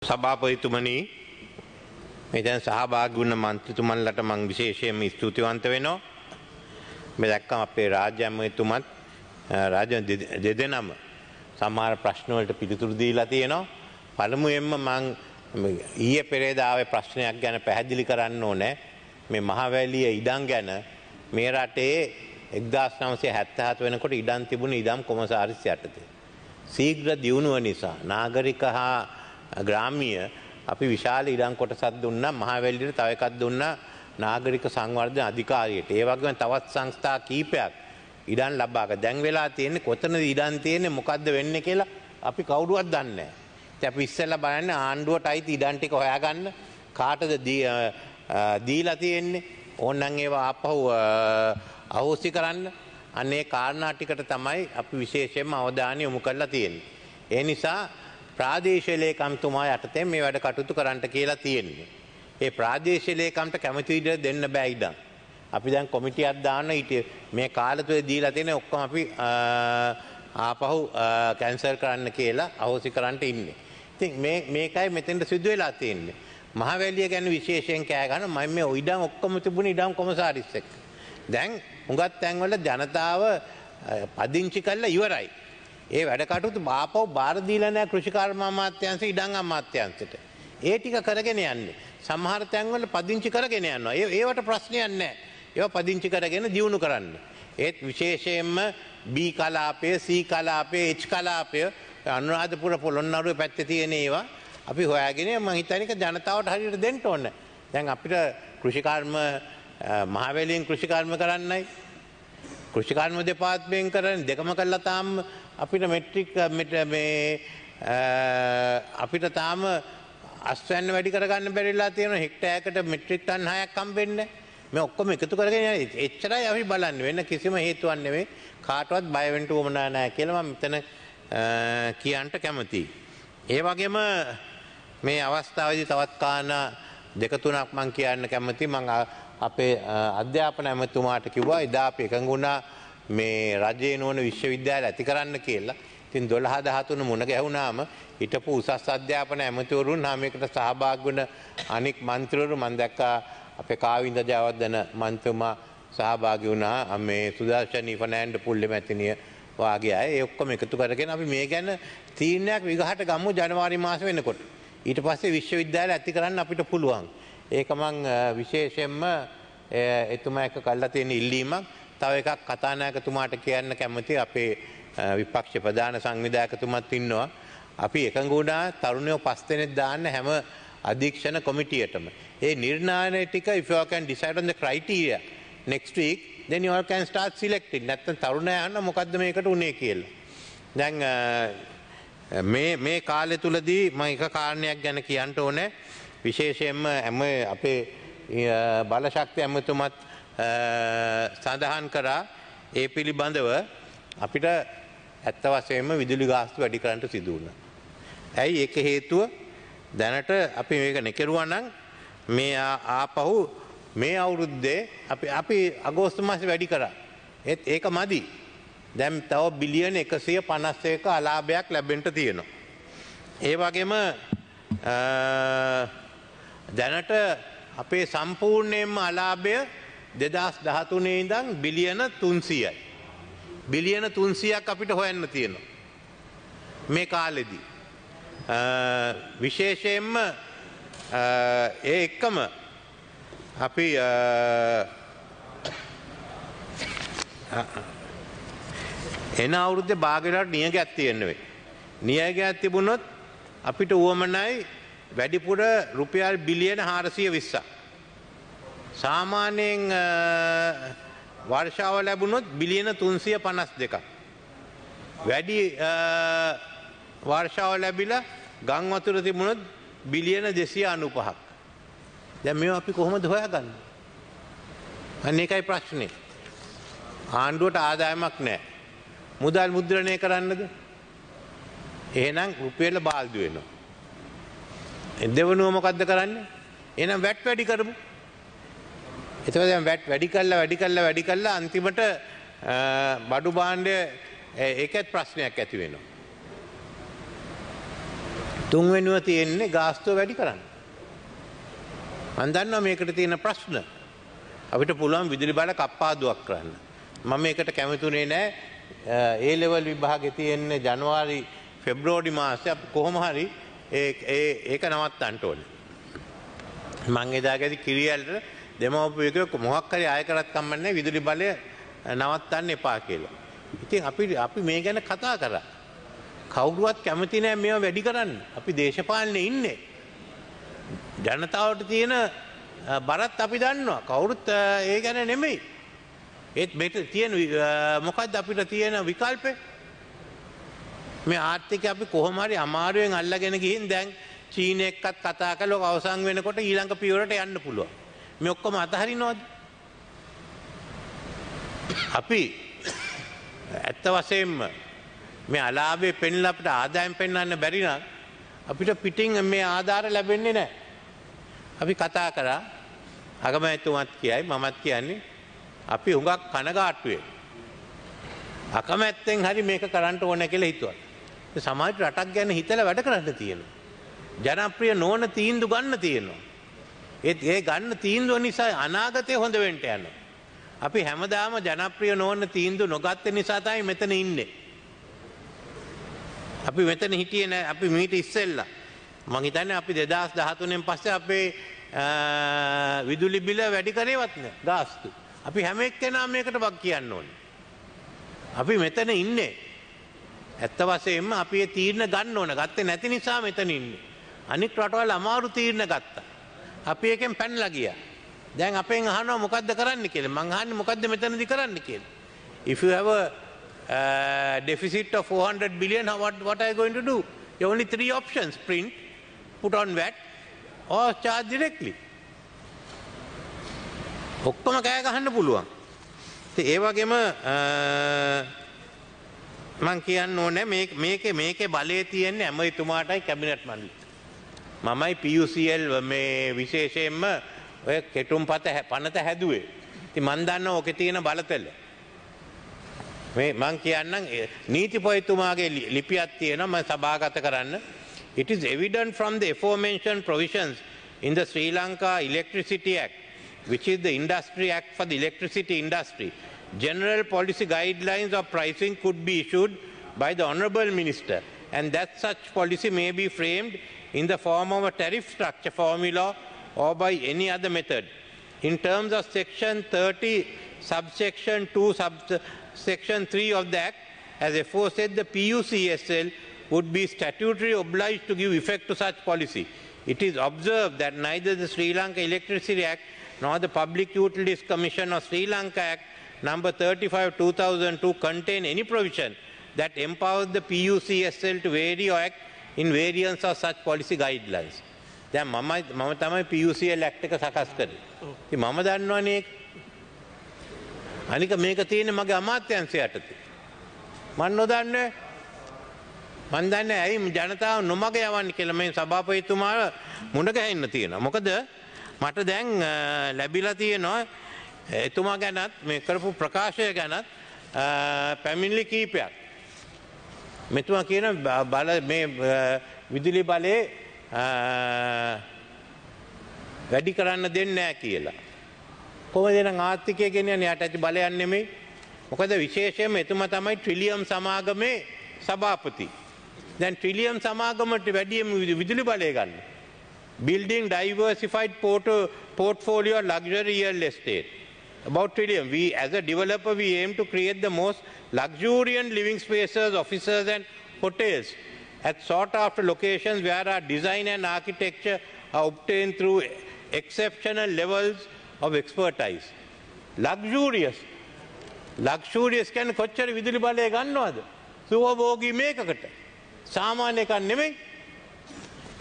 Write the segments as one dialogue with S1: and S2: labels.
S1: සභාපතිතුමනි මේ දැන් සහභාගී වුණ මන්ත්‍රීතුමන්ලට මම විශේෂයෙන්ම ස්තුතිවන්ත වෙනවා. මේ දැක්කම අපේ රාජ්‍ය ඇමතිතුමත් රාජ්‍ය දෙදෙනාම සමහර ප්‍රශ්න වලට පිළිතුරු දීලා තියෙනවා. පළමුවෙන්ම මම ඊයේ පෙරේදා ආවේ ප්‍රශ්නයක් ගැන පැහැදිලි කරන්න ඕනේ. මේ මහවැලිය ඉඩම් ගැන මේ රටේ 1977 වෙනකොට ඉඩම් තිබුණේ ඉඩම් කොමසාරිස් යටතේ. ශීඝ්‍ර දියුණුව නිසා නාගරික හා ග්‍රාමීය අපි විශාල ඉඩම් කොටසක් දුන්නා. මහවැලියට තව එකක් දුන්නා නාගරික සංවර්ධන අධිකාරියට. ඒ වගේම තවත් සංස්ථා කීපයක් ඉඩම් ලබාග. දැන් වෙලා තියෙන්නේ කොතනද ඉඩම් තියෙන්නේ මොකද්ද වෙන්නේ කියලා අපි කවුරුවත් දන්නේ නැහැ. ඉතින් අපි ඉස්සෙල්ලා බලන්නේ ආණ්ඩුවට අයිති ඉඩම් ටික හොයාගන්න කාටද දීලා තියෙන්නේ. ඕනනම් ඒවා ආපහු අහෝසි කරන්න. අනේ කාරණා ටිකට තමයි අපි විශේෂයෙන්ම අවධානය යොමු කරලා තියෙන්නේ. ඒ නිසා ප්‍රාදේශීය ලේකම්තුමා යටතේ මේ වැඩ කටයුතු කරන්න කියලා තියෙන්නේ. ඒ ප්‍රාදේශීය ලේකම්ට කැමති විදිහට දෙන්න බෑ ඉඩම්. අපි දැන් කොමිටියක් දාන්න මේ කාලය තුල දීලා තියෙන ඔක්කොම අපි ආපහු කැන්සල් කරන්න කියලා අහෝසි කරන්න ඉන්නේ. ඉතින් මේකයි මෙතෙන්ට සිදු වෙලා තියෙන්නේ. මහවැලිය ගැන විශේෂයෙන් කෑ ගන්න මම මේ ඉඩම් ඔක්කොම තිබුණේ ඉඩම් කොමසාරිස් එක්ක. දැන් හුඟක් තැන්වල ජනතාව පදිංචි කරලා ඉවරයි. ඒ වැඩ කටයුතු ආපහු බාර දීලා නැහැ කෘෂිකර්ම අමාත්‍යාංශ ඉඩම් අමාත්‍යාංශයට. ඒ ටික කරගෙන යන්නේ. සමහර තැන්වල පදිංචි කරගෙන යනවා. ඒවට ප්‍රශ්නයක් නැහැ. ඒවා පදිංචි කරගෙන දියුණු කරන්න. ඒත් විශේෂයෙන්ම B කලාපය, C කලාපය, H කලාපය අනුරාධපුර පොළොන්නරුවේ පැත්තේ තියෙන ඒවා අපි හොයාගෙන මම හිතන්නේ ජනතාවට හරියට දෙන්න ඕන. දැන් අපිට කෘෂිකර්ම මහවැලියෙන් කෘෂිකර්ම කරන්නයි කෘෂිකර්ම දෙපාර්තමේන්තුවෙන් කරන්නේ දෙකම කළා තාම අපිට මෙට්‍රික් මේ අපිට තාම අස්වැන්න වැඩි කරගන්න බැරිලා තියෙනවා. හෙක්ටරයකට මෙට්‍රික් ටන් 6ක් හම්බෙන්නේ. මේ ඔක්කොම එකතු කරගෙන එච්චරයි අපි බලන්නේ. වෙන කිසිම හේතුවක් නෙවෙයි. කාටවත් බය වෙන්න උවමනා නැහැ කියලා මම මෙතන කියන්න කැමතියි. ඒ වගේම මේ අවස්ථාවේදී තවත් කාරණා දෙක තුනක් මම කියන්න කැමතියි. මම අපේ අධ්‍යාපන ඇමතුමාට කිව්වා එදා අපි එකඟ වුණා මේ රජයේ නොවන විශ්වවිද්‍යාල ඇති කරන්න කියලා. ඉතින් 12 13 මුණ ගැහුණාම හිටපු උසස් අධ්‍යාපන ඇමතිවරුන් මේකට සහභාගී වුණ අනික් මන්ත්‍රීවරු මම දැක්කා අපේ කාවින්ද ජයවර්ධන මන්ත්‍රීතුමා සහභාගී වුණා. මේ සුදර්ශනී ෆර්නෑන්ඩෝ පුල්ලේ මැතිණිය වාගේ අය ඒ ඔක්කොම එකතු කරගෙන අපි මේ ගැන තීරණයක් විගහට ගමු ජනවාරි මාස වෙනකොට. ඊට පස්සේ විශ්වවිද්‍යාල ඇති කරන්න අපිට පුළුවන්. ඒක මං විශේෂයෙන්ම එතුමා එක කළා තියෙන ඉල්ලීමක්. තව එකක් කතානායකතුමාට කියන්න කැමති අපේ විපක්ෂ ප්‍රධාන සංවිධායකතුමත් ඉන්නවා. අපි එකඟ වුණා තරුණයෝ 5 දෙනෙක් දාන්න හැම අධීක්ෂණ කොමිටියටම. ඒ නිර්ණය ටික if you can decide on the criteria next week then you all can start selecting. නැත්නම් තරුණයා අහන්න මොකද්ද මේකට උනේ කියලා. දැන් මේ කාලය තුලදී මම එක කාරණයක් ගැන කියන්න ඕනේ. විශේෂයෙන්ම අපේ බලශක්ති ඇමතුමත් සඳහන් කරා ඒ පිළිබඳව අපිට ඇත්ත වශයෙන්ම විදුලි ගාස්තු වැඩි කරන්න සිදු වුණා. ඇයි ඒක හේතුව? දැනට අපි මේක නෙකරුවා නම් මේ ආපහු මේ අවුරුද්දේ අපි අගෝස්තු මාසේ වැඩි කරා. ඒක මදි. දැන් තව බිලියන 151ක අලාභයක් ලැබෙන්න තියෙනවා. ඒ වගේම දැනට අපේ සම්පූර්ණයෙන්ම අලාභය 2013 ඉඳන් බිලියන 300යි. බිලියන 300ක් අපිට හොයන්න තියෙනවා මේ කාලෙදී. විශේෂයෙන්ම ඒ එක්කම අපි එන අවුරුද්දේ භාගයකට නියගයක් තියෙන්න වෙයි. නියගයක් තිබුණොත් අපිට උවමනයි වැඩිපුර රුපියල් බිලියන 420ක්. සාමාන්‍යයෙන් වර්ෂාව ලැබුණොත් බිලියන 352ක්. වැඩි වර්ෂාව ලැබිලා ගම් වතුර තිබුණොත් බිලියන 295ක්. දැන් මේවා අපි කොහොමද හොයාගන්නේ? අන්න ඒකයි ප්‍රශ්නේ. ආණ්ඩුවට ආදායමක් නැහැ. මුදල් මුද්‍රණය කරන්නද? එහෙනම් රුපියල බාල්දු වෙනවා. දෙවනුව මොකද්ද කරන්නේ? එහෙනම් වැට් වැඩි කරමු. එතකොට දැන් වැට් වැඩි කළා අන්තිමට බඩු භාණ්ඩ ඒකත් ප්‍රශ්නයක් ඇති වෙනවා. තුන්වෙනුව තියෙන්නේ ගාස්තුව වැඩි කරන්න. මම දන්නවා මේකට තියෙන ප්‍රශ්න. අපිට පුළුවන් විදුලි බල කප්පාදුවක් කරන්න. මම මේකට කැමතුනේ නැහැ. ඒ ලෙවල් විභාගේ තියෙන්නේ ජනවාරි පෙබ්‍රවාරි මාසේ අපි කොහොම හරි ඒක නවත්තන්න ඕනේ. මං එදාගදී කිරියල්ට දෙමව්පියෙක් මොකක් හරි ආය කරත් කම්මන්නේ විදුලි බලය නවත්තන්න එපා කියලා. ඉතින් අපි මේ ගැන කතා කරා. කවුරුවත් කැමති නැහැ මේවා වැඩි කරන්න. අපි දේශපාලනේ ඉන්නේ. ජනතාවට තියෙන බරත් අපි දන්නවා. කවුරුත් ඒ ගැන නෙමෙයි. ඒත් මෙතන තියෙන මොකද්ද අපිට තියෙන විකල්පේ? මේ ආර්ථිකය අපි කොහොම හරි අමාරුවෙන් අල්ලගෙන ගිහින් දැන් චීන එක්කත් කතා කළා අවසන් වෙනකොට ඊළඟ පියවරට යන්න පුළුවන්. මේ ඔක්කොම අතහරිනවද? අපි ඇත්ත වශයෙන්ම මේ අලාභේ පෙන්ලා අපිට ආදායම් පෙන්වන්න බැරි නම් අපිට පිටින් මේ ආධාර ලැබෙන්නේ නැහැ. අපි කතා කරා අගමැතිතුමත් කියයි මමත් කියන්නේ අපි හුඟක් කනගාටුවේ. අකමැත්තෙන් හරි මේක කරන්න ඕන කියලා හිතුවා. සමාජ රටක් ගැන හිතලා වැඩ කරන්න තියෙනවා. ජනප්‍රිය නොවන තීන්දුව ගන්න තියෙනවා. ඒ ගන්න තීන්දුව නිසා අනාගතේ හොඳ වෙන්න යනවා. අපි හැමදාම ජනප්‍රිය නොවන තීන්දුව නොගත්ත නිසා තමයි මෙතන ඉන්නේ. අපි මෙතන හිටියේ නෑ අපි මීට ඉස්සෙල්ලා. මං හිතන්නේ අපි 2013න් පස්සේ අපේ විදුලි බිල වැඩි කරේවත් නෑ ගාස්තු. අපි හැම එක්කෙනාම මේකට වක් කියන්න ඕනේ. අපි මෙතන ඉන්නේ. ඇත්ත වශයෙන්ම අපි ඒ තීරණ ගන්න ඕන. ගත්තේ නැති නිසා මෙතන ඉන්නේ. අනික් රටවල් අමාරු තීරණ ගත්තා. අපි එකෙන් පැනලා ගියා. දැන් අපෙන් අහනවා මොකද්ද කරන්න කියලා. මං අහන්නේ මොකද්ද මෙතනදී කරන්න කියලා. If you have a deficit of 400 billion, what are you going to do? You have only 3 options: print, put on VAT, or charge directly. ඔක්කොම කෑ ගහන්න පුළුවන්. ඒ වගේම මං කියන්න ඕනේ මේකේ බලය තියෙන්නේ ඇමතිතුමාටයි කැබිනට් මණ්ඩලයට. මමයි PUCL මේ විශේෂයෙන්ම ඔය කෙටුම්පත පනත හැදුවේ. ඉතින් මන් දන්නවා ඔකේ තියෙන බලතල. මේ මං කියන්නම් නීතිපතිතුමාගේ ලිපියක් තියෙනවා මම සභාගත කරන්න. It is evident from the aforementioned provisions in the Sri Lanka Electricity Act, which is the Industry Act for the electricity industry. General policy guidelines of pricing could be issued by the Honourable Minister, and that such policy may be framed in the form of a tariff structure formula or by any other method. In terms of Section 30, subsection 2, subsection 3 of the Act, as aforesaid, the PUCSL would be statutorily obliged to give effect to such policy. It is observed that neither the Sri Lanka Electricity Act nor the Public Utilities Commission of Sri Lanka Act number 35/2002 contain any provision that empowers the PUCSL to vary or act in variance of such policy guidelines. දැන් මම තමයි PUCL Act එක සකස් කරේ. ඉතින් මම දන්නවනේ ඒක. අනික මේක තියෙන්නේ මගේ අමාත්‍යාංශය යටතේ. මම නොදන්නේ. මම දන්නේ ඇයි ජනතාව නොමග යවන්නේ කියලා මේ සභාපතිතුමා මුණ ගැහෙන්න තියෙනවා. මොකද මට දැන් ලැබිලා තියෙනවා එතුමා ගැනත් මේ කරපු ප්‍රකාශය ගැනත් පැමිණිලි කීපයක්. මෙතුමා කියන බල මේ විදුලි බලේ වැඩි කරන්න දෙන්නේ නැහැ කියලා. කොහොමද නම් ආර්ථිකය ගෙනියන්නේ යට ඇති බලයක් නෙමෙයි. මොකද විශේෂයෙන්ම එතුමා තමයි ට්‍රිලියම් සමාගමේ සභාපති. දැන් ට්‍රිලියම් සමාගමට වැඩිම විදුලි බලය ගන්න. Building diversified portfolio luxury real estate. About trillion. We, as a developer, we aim to create the most luxuriant living spaces, offices and hotels at sought after locations where our design and architecture are obtained through exceptional levels of expertise. Luxurious. Luxurious can කොච්චර විදුලි බලය ගන්නවද? සුවභෝගී මේකකට. සාමාන්‍ය එකක් නෙමෙයි.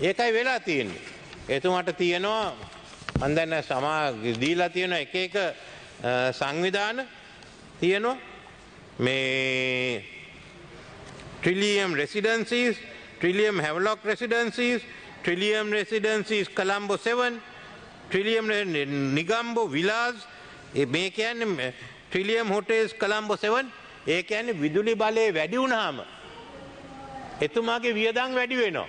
S1: ඒකයි වෙලා තියෙන්නේ. එතුමාට තියෙනවා මම දැන් දීලා තියෙන එක එක සංවිධාන තියෙනවා මේ Trillium Residencies, Trillium Havelock Residencies, Trillium Residencies Colombo 7, Trillium Nigambo Villas, මේ කියන්නේ Trillium Hotels Colombo 7. ඒ කියන්නේ විදුලි බලය වැඩි වුණාම එතුමාගේ වියදම් වැඩි වෙනවා.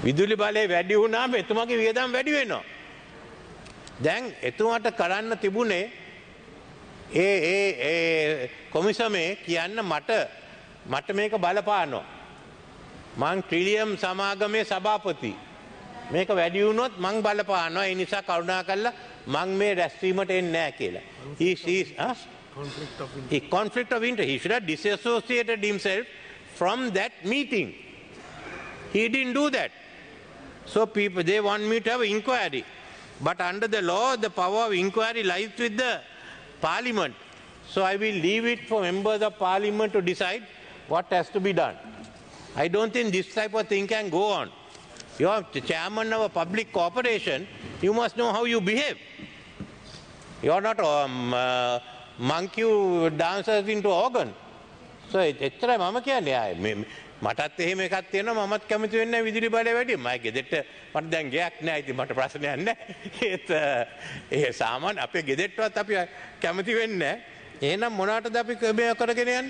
S1: විදුලි බලය වැඩි වුණාම එතුමාගේ වියදම් වැඩි වෙනවා. දැන් එතුමාට කරන්න තිබුණේ ඒ කොමිසමේ කියන්න මට මේක බලපානවා. මං ට්‍රිලියම් සමාගමේ සභාපති. මේක වැඩි වුණොත් මං බලපානවා. ඒ නිසා කරුණා කරලා මං මේ රැස්වීමට එන්නේ නැහැ කියලා. Conflict of interest. He should have disassociated himself from that meeting. He didn't do that. So people, they want me to have inquiry. But under the law, the power of inquiry lies with the parliament. So I will leave it for members of parliament to decide what has to be done. I don't think this type of thing can go on. You are the chairman of a public corporation, you must know how you behave. You are not monkey dancers into organ. So එච්චරයි මම කියන්නේ. මටත් එහෙම එකක් තියෙනවා මමත් කැමති වෙන්නේ නැහැ විදුලි බලය වැඩි. මම ගෙදරට මට දැන් ගයක් නැහැ. ඉතින් මට ප්‍රශ්නයක් නැහැ. ඒ සාමාන්‍ය අපේ ගෙදරටවත් අපි කැමති වෙන්නේ නැහැ. එහෙනම් මොනකටද අපි මේ කරගෙන යන්නේ?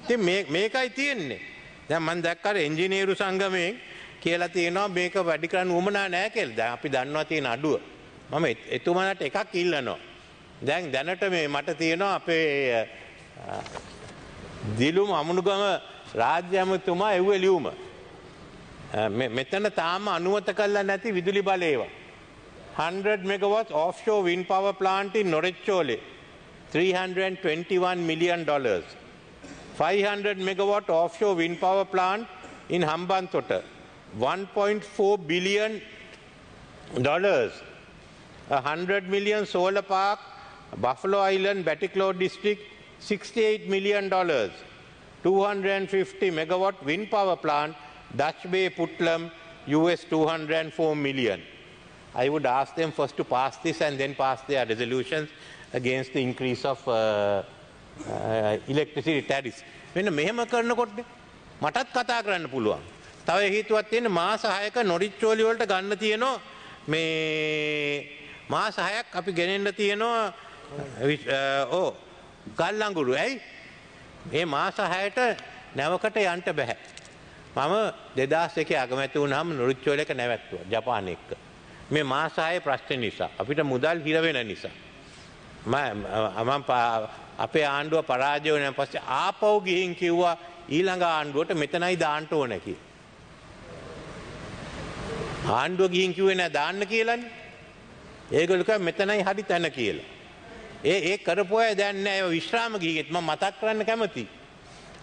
S1: ඉතින් මේකයි තියෙන්නේ. දැන් මම දැක්කා එන්ජිනියරු සංගමයෙන් කියලා තියෙනවා මේක වැඩි කරන්න උවමනා නැහැ කියලා. දැන් අපි දන්නවා තියෙන අඩුව. මම එතුමාට එකක් ඉල්ලනවා. දැන් දැනට මට තියෙනවා අපේ දිලුම අමුණුගම රාජ්‍ය ඇමතුමා එව්වේ ලියුම. මෙතන තාම අනුමත කරලා නැති විදුලි බලයවා. 100 megawatts offshore wind power plant in Noricchole, $321 million. 500 megawatt offshore wind power plant in Hambantota, $1.4 billion. 100 million solar park, Buffalo Island, Batticaloa district, $68 million. 250 megawatt wind power plant, Dutch Bay, Putlam, US $204 million. I would ask them first to pass this and then pass their resolutions against the increase of electricity tariffs. මෙන්න මෙහෙම කරනකොට මටත් කතා කරන්න පුළුවන්. තව හේතුවක් තියෙන මාස 6ක නොරිච්චෝලි වලට ගන්න තියෙනවා මේ මාස 6ක් අපි ගෙනෙන්න තියෙනවා ගල් අඟුරු. ඇයි? මේ මාස 6ට නැවකට යන්න බෑ. මම 2001 අගමැති වුණාම නොරිච්චෝලි එක නැවැත්තුවා ජපාන එක්ක. මේ මාස 6 ප්‍රශ්න නිසා අපිට මුදල් හිර වෙන නිසා මම අපේ ආණ්ඩුව පරාජය වුණාන් පස්සේ ආපහු ගිහින් කිව්වා ඊළඟ ආණ්ඩුවට මෙතනයි දාන්න ඕන කියලා. ආණ්ඩුව ගිහින් කිව්වේ නෑ දාන්න කියලානේ. ඒගොල්ලෝ කිව්වා මෙතනයි හරි තැන කියලා. ඒ කරපු අය දැන් නෑ ඒ විශ්‍රාම ගිහින් මම මතක් කරන්න කැමතියි.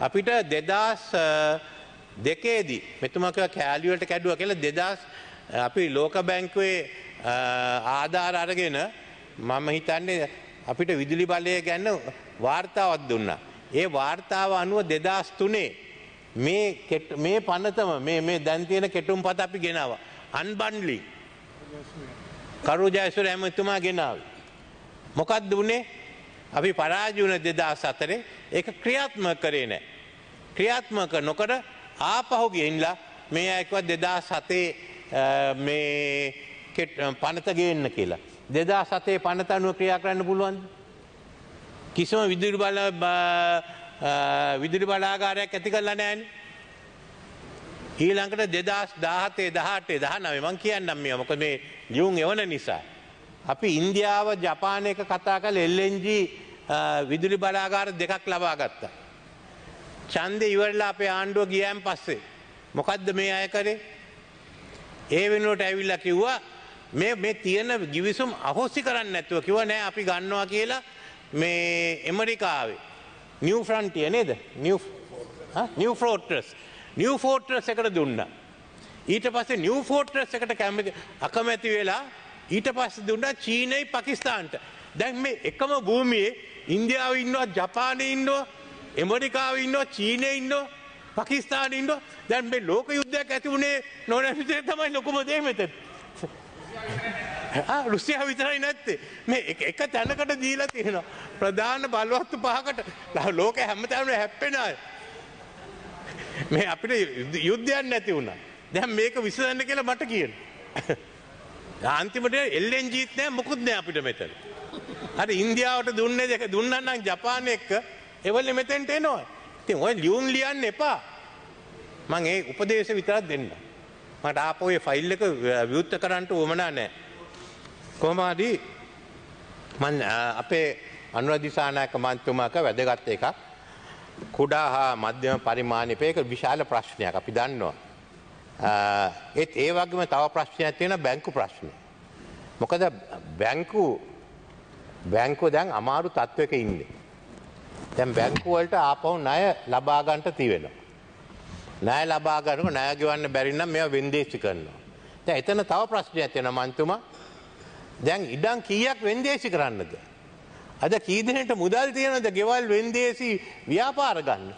S1: අපිට 2002 දී මෙතුමා කිව්වා කෑලි වලට කැඩුවා කියලා 2000 අපි ලෝක බැංකුවේ ආධාර අරගෙන මම හිතන්නේ අපිට විදුලි බලය ගැන වාර්තාවක් දුන්නා. ඒ වාර්තාව අනුව 2003 මේ පනතම මේ දැන් තියෙන කෙටුම්පත අපි ගෙනාවා. අන්බන්ඩ්ලිං කරු ජයසූරිය ඇමතුමා ගෙනාවා. මොකක්ද උනේ? අපි පරාජය වුණ 2004 ඒක ක්‍රියාත්මක කරේ නැහැ. ක්‍රියාත්මක නොකර ආපහු ගිහින්ලා මේ අයකව 2007 මේ පනත ගේන්න කියලා. 2007 පනත අනුව ක්‍රියා කරන්න පුළුවන්ද? කිසිම විදුලි බලාගාරයක් ඇති කරලා නැහැනේ. ඊළඟට 2017 18 19 මං කියන්නම් මේ මොකද මේ ලියුම් එවන නිසා. අපි ඉන්දියාව ජපාන එක කතා කරලා LNG විදුලි බලාගාර දෙකක් ලබා ගත්තා. ඡන්දේ ඉවරලා අපේ ආණ්ඩුව ගියන් පස්සේ මොකද්ද මේ අය කරේ? ඒ වෙනුවට ඇවිල්ලා කිව්වා මේ තියෙන ගිවිසුම් අහෝසි කරන්න නැතුව කිව්වා නෑ අපි ගන්නවා කියලා මේ ඇමරිකාවේ නිව් ෆ්‍රන්ටියර් නේද? නිව් ෆෝර්ට්‍රස් එකට දුන්නා. ඊට පස්සේ නිව් ෆෝර්ට්‍රස් එකට අකමැති වෙලා ඊට පස්සේ දුන්නා චීනයි පාකිස්තාන්ට. දැන් මේ එකම භූමියේ ඉන්දියාවේ ඉන්නවා, ජපානයේ ඉන්නවා, ඇමරිකාවේ ඉන්නවා, චීනයේ ඉන්නවා, පාකිස්තානයේ ඉන්නවා. දැන් මේ ලෝක යුද්ධයක් ඇති වුණේ නොනැතිසේ තමයි ලොකුම දේ මෙතන. රුසියාව විතරයි නැත්තේ. මේ එක තැනකට දීලා තියෙනවා. ප්‍රධාන බලවත්තු පහකට ලෝක හැමතැනම හැප්පෙන අය. මේ අපිට යුද්ධයක් නැති වුණා. දැන් මේක විසඳන්න කියලා මට කියනවා. අන්තිමට LNGත් නෑ මොකුත් නෑ අපිට මෙතන. අර ඉන්දියාවට දුන්නේ දෙක දුන්නා නම් ජපාන එක්ක එවලේ මෙතෙන්ට එනවා. ඉතින් ඔය ලියුම් ලියන්න එපා. මම ඒ උපදේශ විතරක් දෙන්න. මට ආපහු ඒ ෆයිල් එක විවෘත කරන්න උවමනා නැහැ. කොහොම හරි මම අපේ අනුර දිසානායක මන්ත්‍රීතුමාක වැදගත් එකක් කුඩා හා මධ්‍යම පරිමාණයක විශාල ප්‍රශ්නයක් අපි දන්නවා. ඒත් ඒ වගේම තව ප්‍රශ්නයක් තියෙනවා බැංකු ප්‍රශ්න. මොකද බැංකුව දැන් අමාරු තත්වයක ඉන්නේ. දැන් බැංකුව වලට ආපහු ණය ලබා ගන්නට තියෙනවා. ණය ලබා ගන්නකොට ණය ගෙවන්න බැරි නම් මේවා වෙන්දේසි කරනවා. දැන් එතන තව ප්‍රශ්නයක් තියෙනවා මන්තුමා. දැන් ඉඩම් කීයක් වෙන්දේසි කරන්නද? අද කී දෙනෙක්ට මුදල් තියෙනවද ගෙවල් වෙන්දේසි ව්‍යාපාර ගන්න?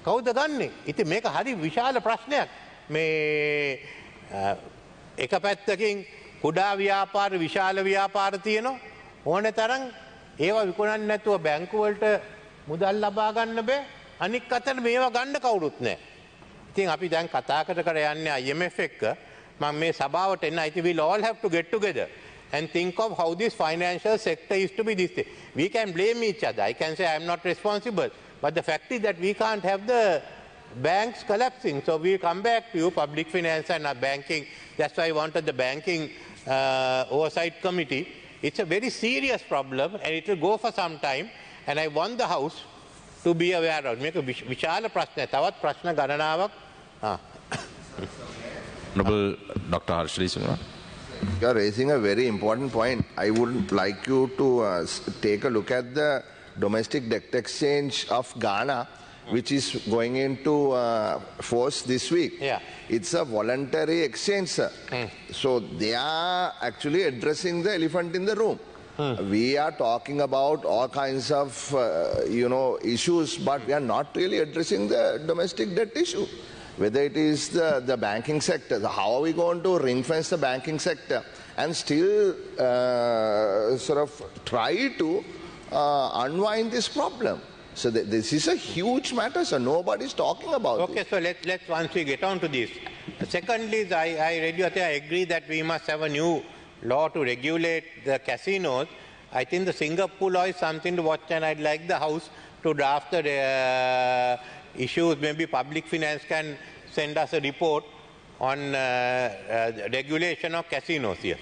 S1: කවුද ගන්නෙ? ඉතින් මේක හරි විශාල ප්‍රශ්නයක්. මේ එක පැත්තකින් කුඩා ව්‍යාපාර විශාල ව්‍යාපාර තියෙනවා. ඕනේ තරම් ඒවා විකුණන්නේ නැතුව බැංකු වලට මුදල් ලබා ගන්න බෑ. අනික් අතට මේවා ගන්න කවුරුත් නැහැ. ඉතින් අපි දැන් කතා කර යන්නේ IMF එක්ක. මම මේ සභාවට එන්න I think we'll all have to get together and think of how this financial sector is to be this thing. We can blame each other. I can say I am not responsible. But the fact is that we can't have the banks collapsing. So we come back to you, public finance and banking. That's why I wanted the banking oversight committee. It's a very serious problem and it will go for some time. And I want the House to be aware of. Make a විශාල ප්‍රශ්න. තවත් ප්‍රශ්න ගණනාවක්.
S2: Honorable Dr. Harshali Silva.
S3: You are raising a very important point. I would like you to take a look at the domestic debt exchange of Ghana, which is going into force this week.
S1: Yeah.
S3: It's a voluntary exchange, sir. So they are actually addressing the elephant in the room. We are talking about all kinds of issues, but we are not really addressing the domestic debt issue. Whether it is the banking sector, how are we going to ring fence the banking sector and still sort of try to unwind this problem? So this is a huge matter, so nobody is talking about it.
S1: Okay, so let's once we get on to this. Secondly, I read you, I agree that we must have a new law to regulate the casinos. I think the Singapore law is something to watch, and I'd like the House to draft the issues. Maybe public finance can send us a report on regulation of casinos. Yes.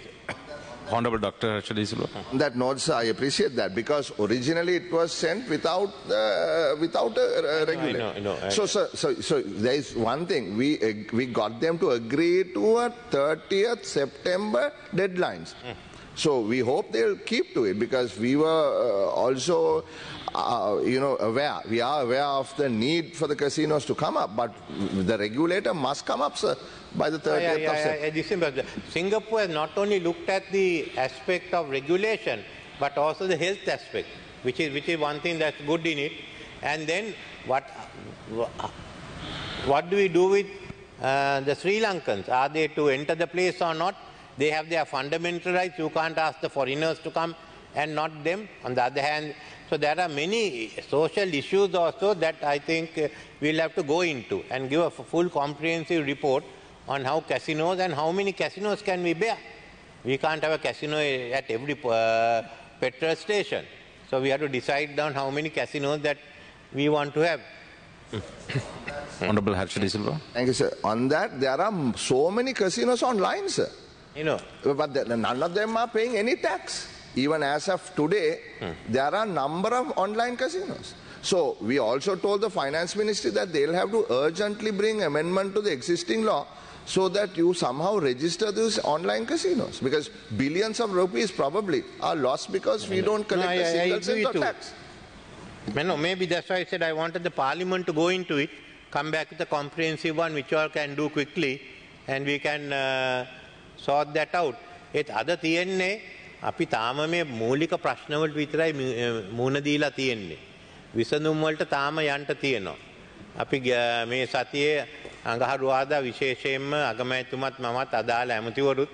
S2: Honorable Dr. Harshali Silva.
S3: That notes, I appreciate that, because originally it was sent without a regulator.
S1: I know.
S3: So there is one thing, we got them to agree to a 30th September deadlines. So we hope they'll keep to it, because we were also aware. We are aware of the need for the casinos to come up, but the regulator must come up, sir, by the 30th of
S1: December. Singapore has not only looked at the aspect of regulation, but also the health aspect, which is one thing that's good in it. And then what do we do with the Sri Lankans? Are they to enter the place or not? They have their fundamental rights. You can't ask the foreigners to come and not them. On the other hand, so there are many social issues also that I think we'll have to go into and give a full comprehensive report on how casinos and how many casinos can we bear. We can't have a casino at every petrol station. So we have to decide down how many casinos that we want to have.
S2: Honorable Harshali Silva.
S3: Thank you, sir. On that, there are so many casinos online, sir. But none of them are paying any tax. Even as of today, there are a number of online casinos. So we also told the finance ministry that they'll have to urgently bring amendment to the existing law so that you somehow register these online casinos, because billions of rupees probably are lost because we don't collect a single cent of tax.
S1: Maybe that's why I said I wanted the parliament to go into it, come back with a comprehensive one which all can do quickly, and we can sort that out. It's other TNA. අපි තාම මේ මූලික ප්‍රශ්නවලට විතරයි මුහුණ දීලා තියෙන්නේ. විසඳුම් වලට තාම යන්න තියෙනවා. අපි මේ සතියේ අඟහරුවාදා විශේෂයෙන්ම අගමැතිතුමත් මමත් අදාළ ඇමතිවරුත්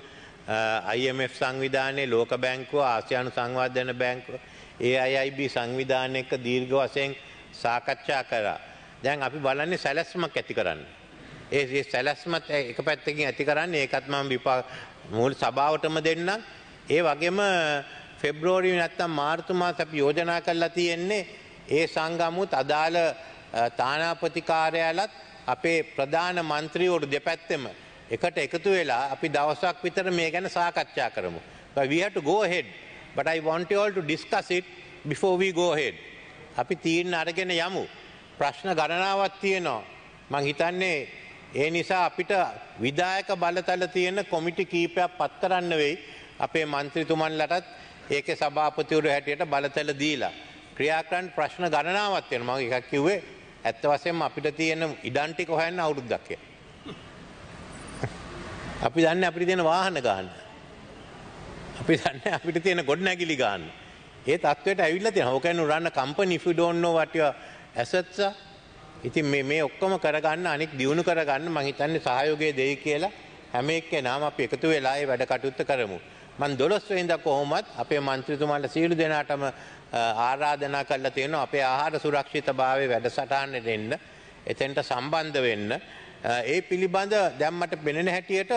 S1: IMF සංවිධානයේ ලෝක බැංකුව ආසියානු සංවර්ධන බැංකුව AIIB සංවිධානය එක්ක දීර්ඝ වශයෙන් සාකච්ඡා කරා. දැන් අපි බලන්නේ සැලැස්මක් ඇති කරන්න. ඒ සැලැස්මත් එක පැත්තකින් ඇති කරන්නේ ඒකත් මම මූල සභාවටම දෙන්නම්. ඒ වගේම පෙබ්‍රුවරි නැත්තම් මාර්තු මාස අපි යෝජනා කරලා තියෙන්නේ ඒ සංගමුත් අදාළ තානාපති කාර්යාලත් අපේ ප්‍රධාන මන්ත්‍රීවරු දෙපැත්තෙම එකට එකතු වෙලා අපි දවසක් විතර මේ ගැන සාකච්ඡා කරමු. But we have to go ahead. But I want you all to discuss it before we go ahead. අපි තීරණ අරගෙන යමු. ප්‍රශ්න ගණනාවක් තියෙනවා. මං හිතන්නේ ඒ නිසා අපිට විධායක බලතල තියෙන කොමිටි කීපයක් පත් කරන්න වෙයි. අපේ මන්ත්‍රීතුමන්ලටත් ඒකේ සභාපතිවරු හැටියට බලතල දීලා ක්‍රියා කරන්න ප්‍රශ්න ගණනාවක් තියෙනවා. මම එකක් කිව්වේ ඇත්ත වශයෙන්ම අපිට තියෙන ඉඩම් ටික හොයන්න අවුරුද්දක් කියලා. අපි දන්නේ අපිට තියෙන වාහන ගන්න. අපි දන්නේ අපිට තියෙන ගොඩනැගිලි ගන්න. ඒ තත්ත්වයට ඇවිල්ලා තියෙනවා. How can you run a company if you don't know what your assets are? ඉතින් මේ ඔක්කොම කරගන්න අනික් දියුණු කරගන්න මම හිතන්නේ සහයෝගය දෙයි කියලා හැම එක්කෙනාම අපි එකතු වෙලා ඒ වැඩ කටයුත්ත කරමු. මම 12 වෙනිදා කොහොමත් අපේ മന്ത്രിතුමාලා සියලු දෙනාටම ආරාධනා කරලා තියෙනවා අපේ ආහාර සුරක්ෂිතභාවයේ වැඩසටහනට එන්න, එතෙන්ට සම්බන්ධ වෙන්න. ඒ පිළිබඳ දැන් මට පෙනෙන හැටියට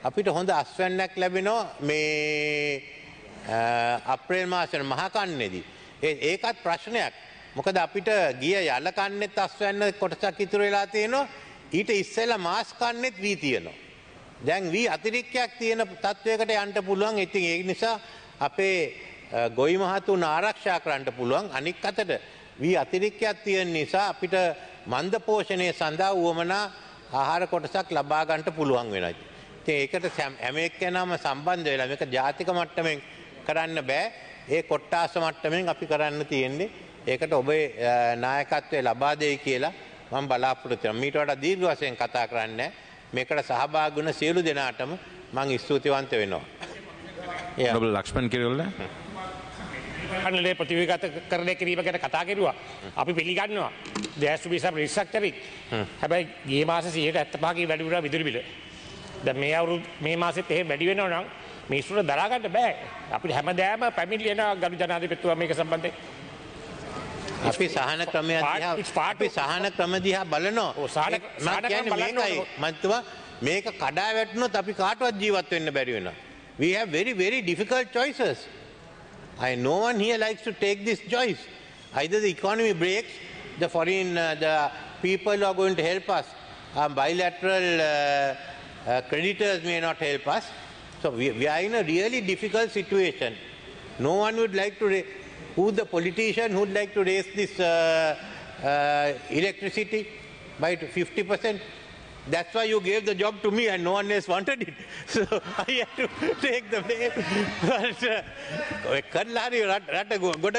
S1: අපිට හොඳ අස්වැන්නක් ලැබෙනවා මේ අප්‍රේල් මාසෙ මහා කන්නේදී. ඒකත් ප්‍රශ්නයක්. මොකද අපිට ගිය යල කන්නේත් අස්වැන්න කොටසක් ඉතුරු වෙලා තියෙනවා. ඊට ඉස්සෙල්ලා මාස් කන්නේත් වී තියෙනවා. දැන් වී අතිරික්තයක් තියෙන තත්වයකට යන්න පුළුවන්. ඉතින් ඒ නිසා අපේ ගොවි මහතුන් ආරක්ෂා කරන්න පුළුවන්. අනික් අතට වී අතිරික්තයක් තියෙන නිසා අපිට මන්ද පෝෂණය සඳහා උවමනා ආහාර කොටසක් ලබා ගන්නට පුළුවන් වෙනවා. ඉතින් ඒකට හැම එක්කෙනාම සම්බන්ධ වෙලා මේක ජාතික මට්ටමින් කරන්න බෑ. ඒ කොට්ටාස මට්ටමින් අපි කරන්න තියෙන්නේ. ඒකට ඔබේ නායකත්වය ලබා දෙයි කියලා මම බලාපොරොත්තු වෙනවා. මීට වඩා දීර්ඝ වශයෙන් කතා කරන්නේ මේකට සහභාගී වුණ සියලු දෙනාටම මම ස්තුතිවන්ත වෙනවා.
S2: Honorable Lakshman Kirula.
S4: අනලේ ප්‍රතිවිගත කරණය කිරීම ගැන කතා කරුවා. අපි පිළිගන්නවා. there has to be some restructuring. හැබැයි ගිය මාසේ 175කින් වැඩි වුණා විදුලි බිල. දැන් මේ මාසෙත් එහෙම වැඩි වෙනවා නම් මිනිස්සුන්ට දරා ගන්න බෑ. අපිට හැමදාම පැමිණිලි එන ගරු ජනාධිපතිතුමා මේක සම්බන්ධයෙන්
S1: අපි සහන ක්‍රමය දිහා බලනවා. මන්තුමා මේක කඩා වැටුනොත් අපි කාටවත් ජීවත් වෙන්න බැරි වෙනවා. We have very, very difficult choices. No one here likes to take this choice. Either the economy breaks, the people who are going to help us, bilateral creditors may not help us. So we are in a really difficult situation. No one would like to, who the politician who would like to raise this electricity by 50%? That's why you gave the job to me and no one else wanted it. So I had to take the blame. But